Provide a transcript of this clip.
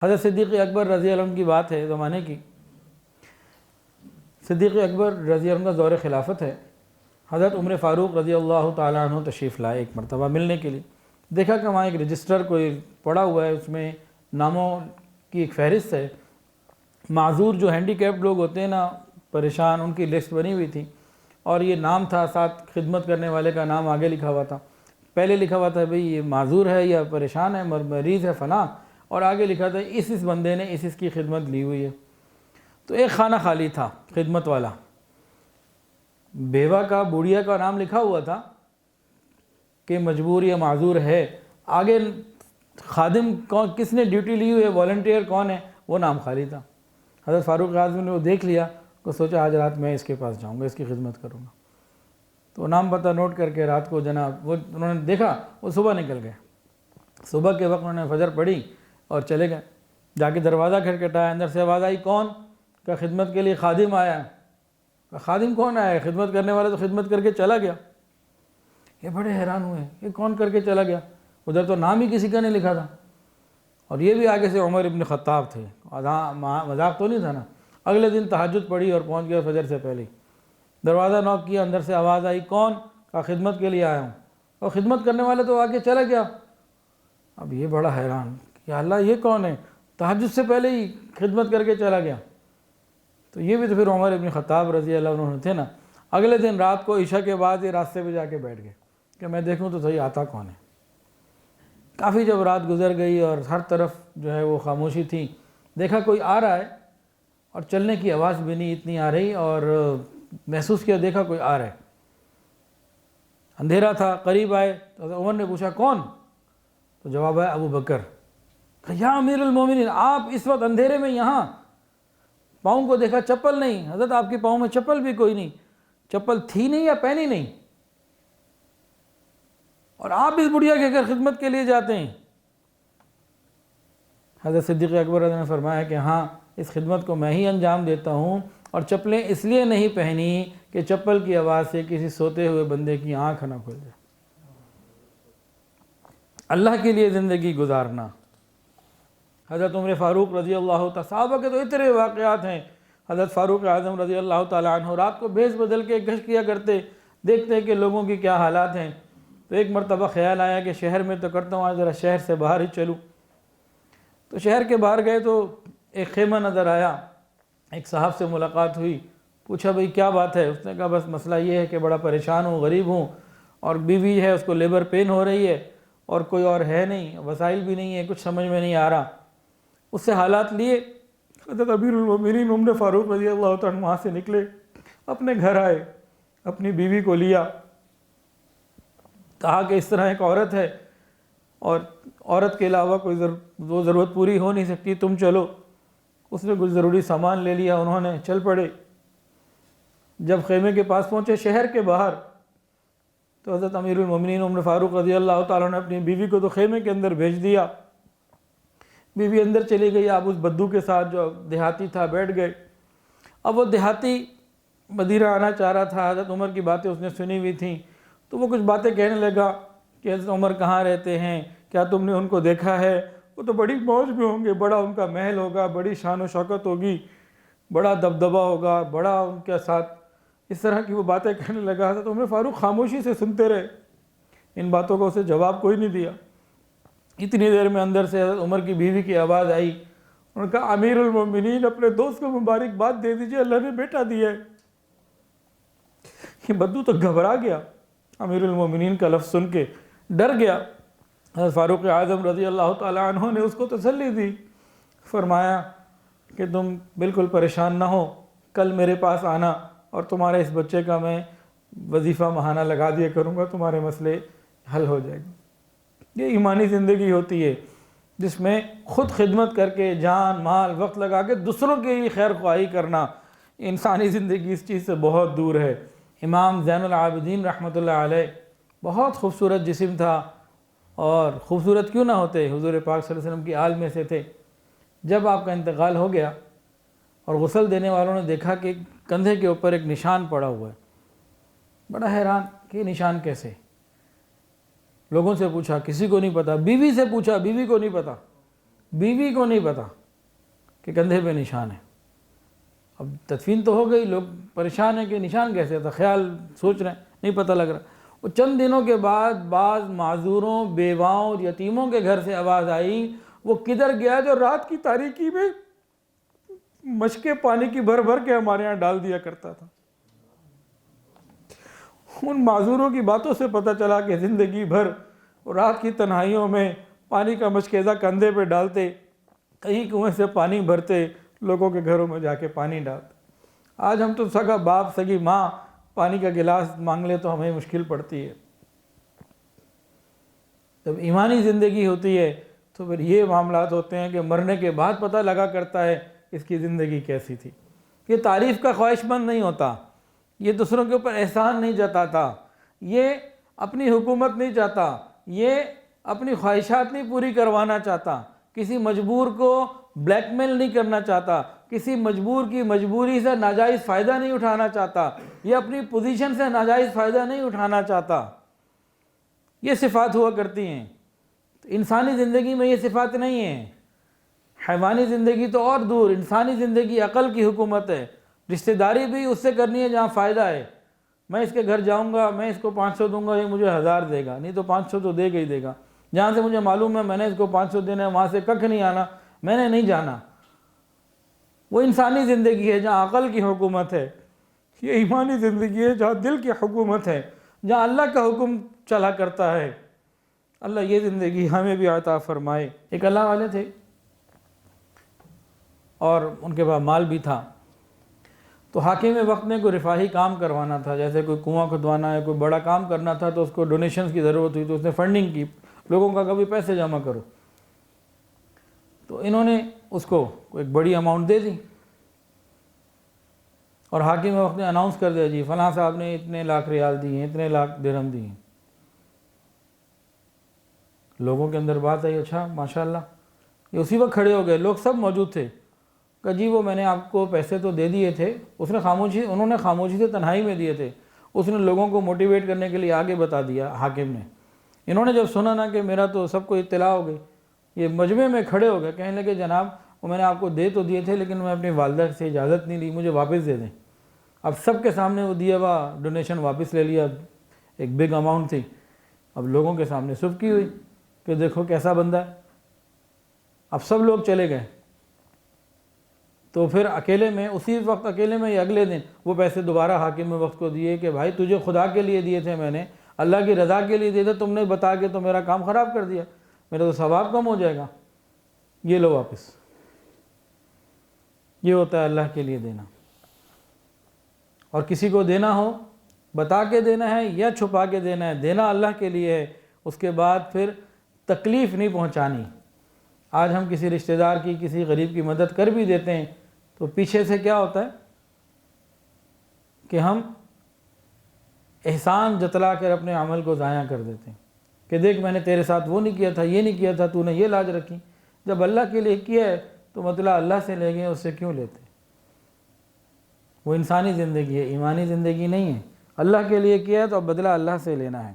حضرت صدیق اکبر رضی اللہ عنہ کی بات ہے زمانے کی۔ صدیق اکبر رضی اللہ عنہ کا دور خلافت ہے۔ حضرت عمر فاروق رضی اللہ تعالیٰ عنہ تشریف لائے ایک مرتبہ ملنے کے لیے۔ دیکھا کہ وہاں ایک رجسٹر کوئی پڑا ہوا ہے، اس میں ناموں کی ایک فہرست ہے۔ معذور جو ہینڈی کیپڈ لوگ ہوتے ہیں نا، پریشان، ان کی لسٹ بنی ہوئی تھی، اور یہ نام تھا، ساتھ خدمت کرنے والے کا نام آگے لکھا ہوا تھا۔ پہلے لکھا ہوا تھا بھئی یہ معذور ہے یا پریشان ہے، مریض ہے فلاں، اور آگے لکھا تھا اس بندے نے اس کی خدمت لی ہوئی ہے۔ تو ایک خانہ خالی تھا خدمت والا، بیوہ کا، بوڑھیا کا نام لکھا ہوا تھا کہ مجبور یا معذور ہے، آگے خادم کون، کس نے ڈیوٹی لی ہوئی ہے، والنٹیئر کون ہے، وہ نام خالی تھا۔ حضرت فاروق اعظم نے وہ دیکھ لیا تو سوچا آج رات میں اس کے پاس جاؤں گا، اس کی خدمت کروں گا۔ تو نام پتہ نوٹ کر کے رات کو جناب وہ انہوں نے دیکھا، وہ صبح نکل گئے۔ صبح کے وقت انہوں نے فجر پڑھی اور چلے گئے۔ جا کے دروازہ کھٹکھٹایا، اندر سے آواز آئی کون؟ کہ خدمت کے لیے خادم آیا ہے۔ خادم کون آیا ہے؟ خدمت کرنے والا تو خدمت کر کے چلا گیا۔ یہ بڑے حیران ہوئے، یہ کون کر کے چلا گیا؟ ادھر تو نام ہی کسی کا نہیں لکھا تھا، اور یہ بھی آگے سے عمر ابن خطاب تھے، مذاق تو نہیں تھا نا۔ اگلے دن تہجد پڑھی اور پہنچ گیا فجر سے پہلے۔ دروازہ نوک کیا، اندر سے آواز آئی کون؟ کہا خدمت کے لیے آیا ہوں، اور خدمت کرنے والا تو آگے چلا گیا۔ اب یہ بڑا حیران کہ اللہ یہ کون ہے، تہجد سے پہلے ہی خدمت کر کے چلا گیا۔ تو یہ بھی تو پھر عمر ابن خطاب رضی اللہ عنہ تھے نا۔ اگلے دن رات کو عشاء کے بعد یہ راستے پہ جا کے بیٹھ گئے کہ میں دیکھوں تو صحیح آتا کون ہے۔ کافی جب رات گزر گئی اور ہر طرف جو ہے وہ خاموشی تھی، دیکھا کوئی آ رہا ہے، اور چلنے کی آواز بھی نہیں اتنی آ رہی، اور محسوس کیا دیکھا کوئی آ رہا ہے۔ اندھیرا تھا، قریب آئے تو عمر نے پوچھا کون؟ تو جواب آیا ابو بکر۔ یا امیر المومنین، آپ اس وقت اندھیرے میں یہاں؟ پاؤں کو دیکھا، چپل نہیں۔ حضرت آپ کے پاؤں میں چپل بھی کوئی نہیں، چپل تھی نہیں یا پہنی نہیں، اور آپ اس بڑھیا کے گھر خدمت کے لیے جاتے ہیں؟ حضرت صدیق اکبر نے فرمایا کہ ہاں، اس خدمت کو میں ہی انجام دیتا ہوں، اور چپلیں اس لیے نہیں پہنی کہ چپل کی آواز سے کسی سوتے ہوئے بندے کی آنکھ نہ کھل جائے۔ اللہ کے لیے زندگی گزارنا۔ حضرت عمر فاروق رضی اللہ تعالیٰ، صحابہ کے تو اتنے واقعات ہیں۔ حضرت فاروق اعظم رضی اللہ تعالیٰ عنہ رات کو بھیس بدل کے گشت کیا کرتے، دیکھتے کہ لوگوں کی کیا حالات ہیں۔ تو ایک مرتبہ خیال آیا کہ شہر میں تو کرتا ہوں، آج ذرا شہر سے باہر ہی چلوں۔ تو شہر کے باہر گئے تو ایک خیمہ نظر آیا، ایک صاحب سے ملاقات ہوئی، پوچھا بھئی کیا بات ہے؟ اس نے کہا بس مسئلہ یہ ہے کہ بڑا پریشان ہوں، غریب ہوں، اور بیوی ہے، اس کو لیبر پین ہو رہی ہے، اور کوئی اور ہے نہیں، وسائل بھی نہیں ہے، کچھ سمجھ میں نہیں آ رہا۔ اس سے حالات لیے حضرت امیر المومنین عمر فاروق رضی اللہ تعالیٰ وہاں سے نکلے، اپنے گھر آئے، اپنی بیوی کو لیا، کہا کہ اس طرح ایک عورت ہے، اور عورت کے علاوہ کوئی وہ ضرورت پوری ہو نہیں سکتی، تم چلو۔ اس نے کچھ ضروری سامان لے لیا، انہوں نے چل پڑے۔ جب خیمے کے پاس پہنچے شہر کے باہر، تو حضرت امیر المومنین عمر فاروق رضی اللہ تعالیٰ نے اپنی بیوی کو تو خیمے کے اندر بھیج دیا۔ بیوی اندر چلی گئی، آپ اس بدو کے ساتھ جو دیہاتی تھا بیٹھ گئے۔ اب وہ دیہاتی مدینہ آنا چاہ رہا تھا، حضرت عمر کی باتیں اس نے سنی ہوئی تھیں، تو وہ کچھ باتیں کہنے لگا کہ حضرت عمر کہاں رہتے ہیں، کیا تم نے ان کو دیکھا ہے؟ وہ تو بڑی موج میں ہوں گے، بڑا ان کا محل ہوگا، بڑی شان و شوکت ہوگی، بڑا دبدبہ ہوگا، بڑا ان کے ساتھ، اس طرح کی وہ باتیں کہنے لگا۔ حضرت عمر فاروق خاموشی سے سنتے رہے، ان باتوں کا اسے جواب کوئی نہیں دیا۔ اتنی دیر میں اندر سے حضرت عمر کی بیوی کی آواز آئی، انہوں نے کہا امیر المومنین اپنے دوست کو مبارکباد دے دیجئے، اللہ نے بیٹا دیا ہے۔ یہ بدو تو گھبرا گیا، امیر المومنین کا لفظ سن کے ڈر گیا۔ حضرت فاروق اعظم رضی اللہ تعالیٰ عنہ نے اس کو تسلی دی، فرمایا کہ تم بالکل پریشان نہ ہو، کل میرے پاس آنا، اور تمہارے اس بچے کا میں وظیفہ ماہانہ لگا دیا کروں گا، تمہارے مسئلے حل ہو جائیں گے۔ یہ ایمانی زندگی ہوتی ہے جس میں خود خدمت کر کے، جان مال وقت لگا کے دوسروں کے لیے خیر خواہی کرنا۔ انسانی زندگی اس چیز سے بہت دور ہے۔ امام زین العابدین رحمۃ اللہ علیہ بہت خوبصورت جسم تھا، اور خوبصورت کیوں نہ ہوتے، حضور پاک صلی اللہ علیہ وسلم کی آل میں سے تھے۔ جب آپ کا انتقال ہو گیا اور غسل دینے والوں نے دیکھا کہ کندھے کے اوپر ایک نشان پڑا ہوا ہے، بڑا حیران کہ یہ نشان کیسے؟ لوگوں سے پوچھا، کسی کو نہیں پتا، بیوی سے پوچھا، بیوی کو نہیں پتا۔ بیوی کو نہیں پتا کہ کندھے پہ نشان ہے. اب تدفین تو ہو گئی, لوگ پریشان ہیں کہ نشان کیسے تھا, خیال سوچ رہے ہیں, نہیں پتہ لگ رہا. وہ چند دنوں کے بعد بعض معذوروں, بیواؤں اور یتیموں کے گھر سے آواز آئی, وہ کدھر گیا جو رات کی تاریکی میں مشکیں پانی کی بھر بھر کے ہمارے ہاں ڈال دیا کرتا تھا. ان معذوروں کی باتوں سے پتہ چلا کہ زندگی بھر رات کی تنہائیوں میں پانی کا مشکیزہ کندھے پہ ڈالتے, کہیں کنویں سے پانی بھرتے, لوگوں کے گھروں میں جا کے پانی ڈالتے. آج ہم تو سگا باپ سگی ماں پانی کا گلاس مانگ لے تو ہمیں مشکل پڑتی ہے. جب ایمانی زندگی ہوتی ہے تو پھر یہ معاملات ہوتے ہیں کہ مرنے کے بعد پتہ لگا کرتا ہے اس کی زندگی کیسی تھی. یہ تعریف کا خواہش مند نہیں ہوتا, یہ دوسروں کے اوپر احسان نہیں جتاتا, یہ اپنی حکومت نہیں چاہتا, یہ اپنی خواہشات نہیں پوری کروانا چاہتا, کسی مجبور کو بلیک میل نہیں کرنا چاہتا, کسی مجبور کی مجبوری سے ناجائز فائدہ نہیں اٹھانا چاہتا, یہ اپنی پوزیشن سے ناجائز فائدہ نہیں اٹھانا چاہتا. یہ صفات ہوا کرتی ہیں. انسانی زندگی میں یہ صفات نہیں ہیں. حیوانی زندگی تو اور دور, انسانی زندگی عقل کی حکومت ہے. رشتہ داری بھی اس سے کرنی ہے جہاں فائدہ ہے. میں اس کے گھر جاؤں گا, میں اس کو 500 دوں گا, یہ مجھے 1000 دے گا, نہیں تو 500 تو دے گا ہی دے گا. جہاں سے مجھے معلوم ہے میں نے اس کو 500 دینا ہے, وہاں سے ککھ نہیں آنا, میں نے نہیں جانا. وہ انسانی زندگی ہے جہاں عقل کی حکومت ہے. یہ ایمانی زندگی ہے جہاں دل کی حکومت ہے, جہاں اللہ کا حکم چلا کرتا ہے. اللہ یہ زندگی ہمیں بھی عطا فرمائے. ایک اللہ والے تھے اور ان کے پاس مال بھی تھا, تو حاکم وقت میں کوئی رفاہی کام کروانا تھا, جیسے کوئی کنواں کھدوانا ہے, کوئی بڑا کام کرنا تھا, تو اس کو ڈونیشنز کی ضرورت ہوئی, تو اس نے فنڈنگ کی, لوگوں کا کبھی پیسے جمع کرو. تو انہوں نے اس کو ایک بڑی اماؤنٹ دے دی اور حاکم وقت نے اناؤنس کر دیا, جی فلاں صاحب نے اتنے لاکھ ریال دیے ہیں, اتنے لاکھ درہم دیے ہیں. لوگوں کے اندر بات آئی, اچھا ماشاءاللہ. یہ اسی وقت کھڑے ہو گئے, لوگ سب موجود تھے, کہ جی وہ میں نے آپ کو پیسے تو دے دیے تھے. انہوں نے خاموشی سے تنہائی میں دیے تھے. اس نے لوگوں کو موٹیویٹ کرنے کے لیے آگے بتا دیا حاکم نے. انہوں نے جب سنا نا کہ میرا تو سب کو اطلاع ہو گئی, یہ مجمع میں کھڑے ہو گئے, کہنے لگے جناب وہ میں نے آپ کو دے تو دیے تھے, لیکن میں اپنی والدہ سے اجازت نہیں لی, مجھے واپس دے دیں. اب سب کے سامنے وہ دیا ہوا ڈونیشن واپس لے لیا, ایک بگ اماؤنٹ تھی. اب لوگوں کے سامنے سبکی ہوئی کہ دیکھو کیسا بندہ ہے. اب سب لوگ چلے گئے. تو پھر اکیلے میں, اسی وقت اکیلے میں یا اگلے دن وہ پیسے دوبارہ حاکم وقت کو دیے کہ بھائی تجھے خدا کے لیے دیے تھے, میں نے اللہ کی رضا کے لیے دیے تھے, تم نے بتا کے تو میرا کام خراب کر دیا, میرا تو ثواب کم ہو جائے گا, یہ لو واپس. یہ ہوتا ہے اللہ کے لیے دینا. اور کسی کو دینا ہو بتا کے دینا ہے یا چھپا کے دینا ہے, دینا اللہ کے لیے ہے. اس کے بعد پھر تکلیف نہیں پہنچانی. آج ہم کسی رشتہ دار کی, کسی غریب کی مدد کر بھی دیتے ہیں تو پیچھے سے کیا ہوتا ہے کہ ہم احسان جتلا کر اپنے عمل کو ضائع کر دیتے ہیں کہ دیکھ میں نے تیرے ساتھ وہ نہیں کیا تھا, یہ نہیں کیا تھا, تو نے یہ لاج رکھی. جب اللہ کے لیے کیا ہے تو بدلہ اللہ سے لے گئے, اس سے کیوں لیتے؟ وہ انسانی زندگی ہے, ایمانی زندگی نہیں ہے. اللہ کے لیے کیا ہے تو اب بدلہ اللہ سے لینا ہے.